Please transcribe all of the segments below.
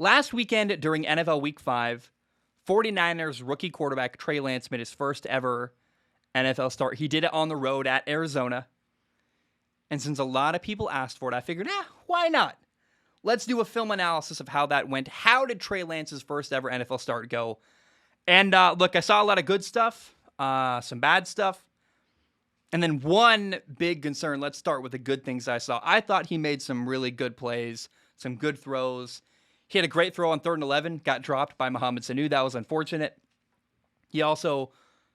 Last weekend during NFL Week 5, 49ers rookie quarterback Trey Lance made his first ever NFL start. He did it on the road at Arizona. And since a lot of people asked for it, I figured, why not? Let's do a film analysis of how that went. How did Trey Lance's first ever NFL start go? And look, I saw a lot of good stuff, some bad stuff, and then one big concern. Let's start with the good things I saw. I thought he made some really good plays, some good throws. He had a great throw on 3rd and 11, got dropped by Mohamed Sanu. That was unfortunate. He also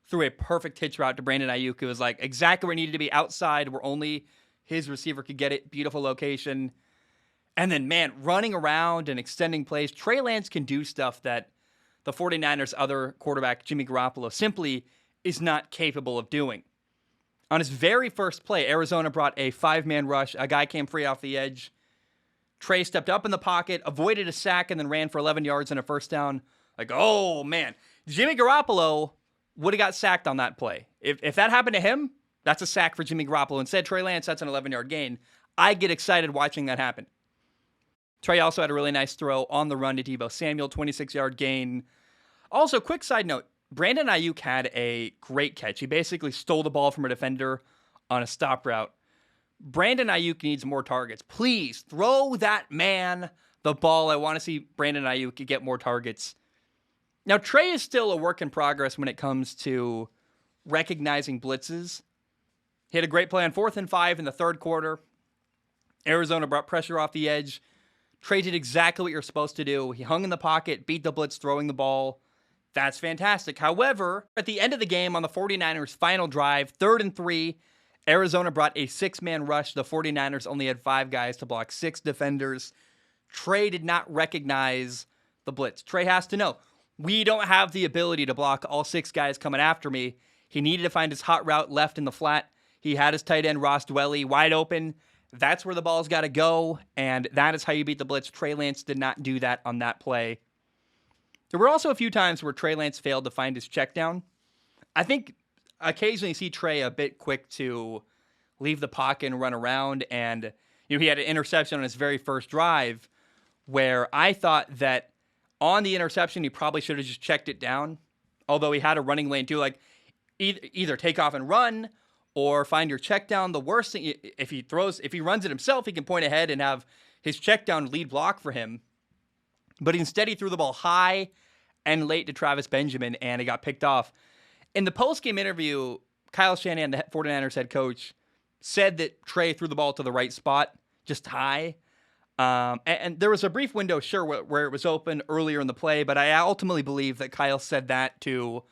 threw a perfect hitch route to Brandon Ayuk. It was like exactly where it needed to be, outside where only his receiver could get it. Beautiful location. And then, man, running around and extending plays. Trey Lance can do stuff that the 49ers' other quarterback, Jimmy Garoppolo, simply is not capable of doing. On his very first play, Arizona brought a 5-man rush. A guy came free off the edge. Trey stepped up in the pocket, avoided a sack, and then ran for 11 yards and a first down. Like, oh, man. Jimmy Garoppolo would have got sacked on that play. If that happened to him, that's a sack for Jimmy Garoppolo. Instead, Trey Lance, that's an 11-yard gain. I get excited watching that happen. Trey also had a really nice throw on the run to Deebo Samuel, 26-yard gain. Also, quick side note, Brandon Ayuk had a great catch. He basically stole the ball from a defender on a stop route. Brandon Ayuk needs more targets. Please throw that man the ball. I want to see Brandon Ayuk get more targets. Now, Trey is still a work in progress when it comes to recognizing blitzes. He had a great play on 4th and 5 in the third quarter. Arizona brought pressure off the edge. Trey did exactly what you're supposed to do. He hung in the pocket, beat the blitz, throwing the ball. That's fantastic. However, at the end of the game on the 49ers' final drive, 3rd and 3, Arizona brought a 6-man rush. The 49ers only had 5 guys to block 6 defenders. Trey did not recognize the blitz. Trey has to know, we don't have the ability to block all 6 guys coming after me. He needed to find his hot route left in the flat. He had his tight end, Ross Dwelly, wide open. That's where the ball's got to go, and that is how you beat the blitz. Trey Lance did not do that on that play. There were also a few times where Trey Lance failed to find his check down. I think occasionally you see Trey a bit quick to leave the pocket and run around, and he had an interception on his very first drive where I thought that on the interception he probably should have just checked it down, although he had a running lane too. Like either take off and run or find your check down. The worst thing, if he runs it himself, he can point ahead and have his check down lead block for him. But instead, he threw the ball high and late to Travis Benjamin, and it got picked off. In the post-game interview, Kyle Shanahan, the 49ers head coach, said that Trey threw the ball to the right spot, just high. And there was a brief window, sure, where it was open earlier in the play, but I ultimately believe that Kyle said that to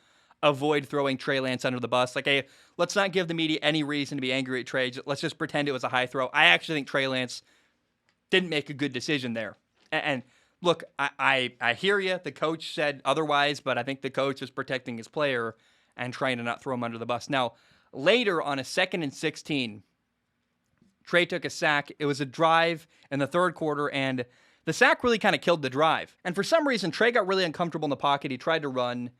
avoid throwing Trey Lance under the bus. Like, hey, let's not give the media any reason to be angry at Trey. Let's just pretend it was a high throw. I actually think Trey Lance didn't make a good decision there. And look, I hear you. The coach said otherwise, but I think the coach is protecting his player and trying to not throw him under the bus. Now, later on a 2nd and 16, Trey took a sack. It was a drive in the third quarter, and the sack really kind of killed the drive. And for some reason, Trey got really uncomfortable in the pocket. He tried to run.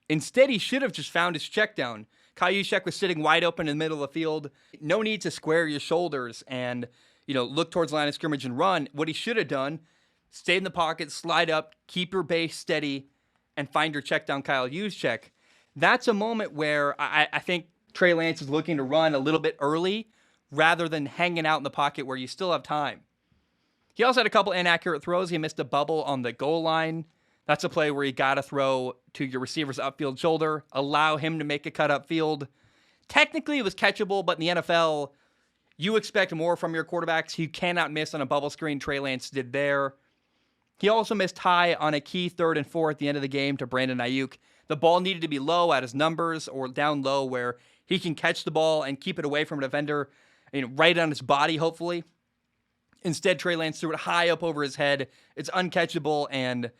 Instead, he should have just found his check down. Kyle Juszczyk was sitting wide open in the middle of the field. No need to square your shoulders and, look towards the line of scrimmage and run. What he should have done, stay in the pocket, slide up, keep your base steady, and find your check down Kyle Juszczyk. That's a moment where I think Trey Lance is looking to run a little bit early rather than hanging out in the pocket where you still have time. He also had a couple inaccurate throws. He missed a bubble on the goal line. That's a play where you got to throw to your receiver's upfield shoulder, allow him to make a cut upfield. Technically, it was catchable, but in the NFL, you expect more from your quarterbacks. You cannot miss on a bubble screen. Trey Lance did there. He also missed high on a key 3rd and 4 at the end of the game to Brandon Ayuk. The ball needed to be low at his numbers or down low where he can catch the ball and keep it away from a defender, right on his body, hopefully. Instead, Trey Lance threw it high up over his head. It's uncatchable, and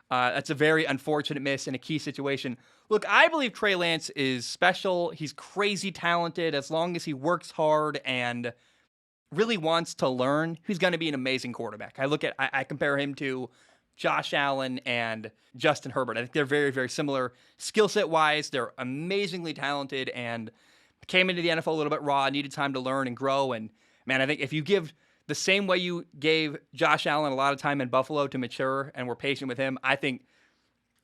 that's a very unfortunate miss in a key situation. Look, I believe Trey Lance is special. He's crazy talented. As long as he works hard and really wants to learn, he's going to be an amazing quarterback. I compare him to Josh Allen and Justin Herbert. I think they're very, very similar skill set wise. They're amazingly talented and came into the NFL a little bit raw, needed time to learn and grow. And man, I think if you give the same way you gave Josh Allen a lot of time in Buffalo to mature and were patient with him, I think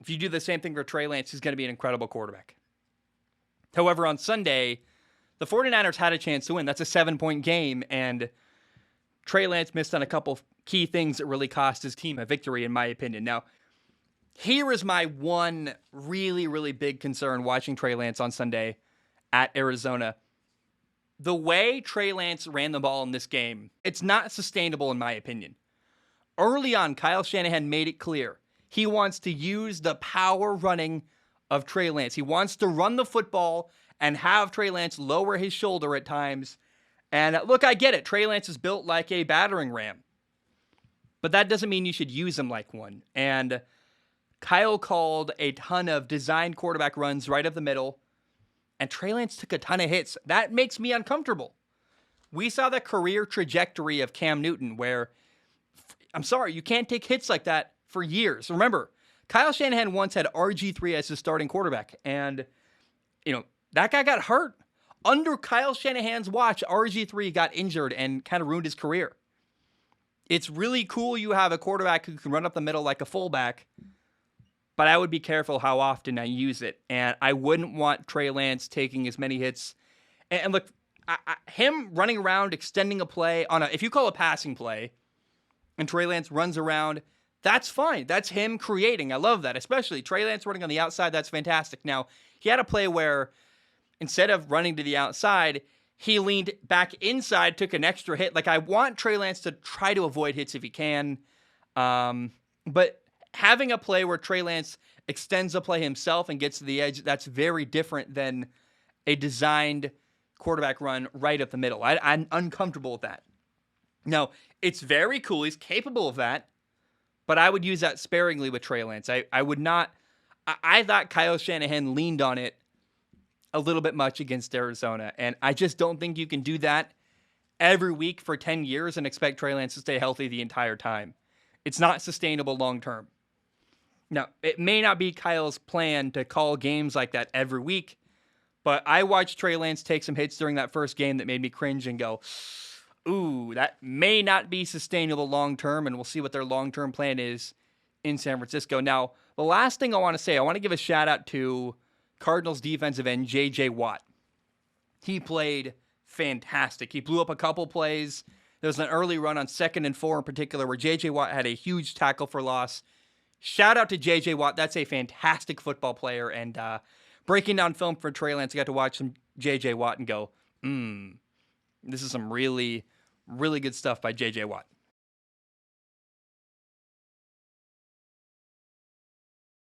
if you do the same thing for Trey Lance, he's going to be an incredible quarterback. However, on Sunday, the 49ers had a chance to win. That's a 7-point game, and Trey Lance missed on a couple key things that really cost his team a victory, in my opinion. Now, here is my one really, really big concern watching Trey Lance on Sunday at Arizona. The way Trey Lance ran the ball in this game, it's not sustainable in my opinion. Early on, Kyle Shanahan made it clear he wants to use the power running of Trey Lance. He wants to run the football and have Trey Lance lower his shoulder at times. And look, I get it. Trey Lance is built like a battering ram. But that doesn't mean you should use him like one. And Kyle called a ton of designed quarterback runs right up the middle. And Trey Lance took a ton of hits. That makes me uncomfortable. We saw the career trajectory of Cam Newton where, I'm sorry, you can't take hits like that for years. Remember, Kyle Shanahan once had RG3 as his starting quarterback. And, that guy got hurt. Under Kyle Shanahan's watch, RG3 got injured and kind of ruined his career. It's really cool you have a quarterback who can run up the middle like a fullback, but I would be careful how often I use it. And I wouldn't want Trey Lance taking as many hits. And look, him running around, extending a play if you call a passing play, and Trey Lance runs around, that's fine. That's him creating. I love that. Especially Trey Lance running on the outside, that's fantastic. Now, he had a play where instead of running to the outside, he leaned back inside, took an extra hit. Like, I want Trey Lance to try to avoid hits if he can. But having a play where Trey Lance extends the play himself and gets to the edge, that's very different than a designed quarterback run right up the middle. I'm uncomfortable with that. Now, it's very cool. He's capable of that. But I would use that sparingly with Trey Lance. I would not. I thought Kyle Shanahan leaned on it a little bit much against Arizona. And I just don't think you can do that every week for 10 years and expect Trey Lance to stay healthy the entire time. It's not sustainable long term. Now, it may not be Kyle's plan to call games like that every week, but I watched Trey Lance take some hits during that first game that made me cringe and go, ooh, that may not be sustainable long term, and we'll see what their long-term plan is in San Francisco. Now, the last thing I want to say, I want to give a shout out to Cardinals defensive end J.J. Watt. He played fantastic. He blew up a couple plays. There was an early run on 2nd and 4 in particular where J.J. Watt had a huge tackle for loss. Shout out to J.J. Watt. That's a fantastic football player. And breaking down film for Trey Lance, I got to watch some J.J. Watt and go, this is some really, really good stuff by J.J. Watt.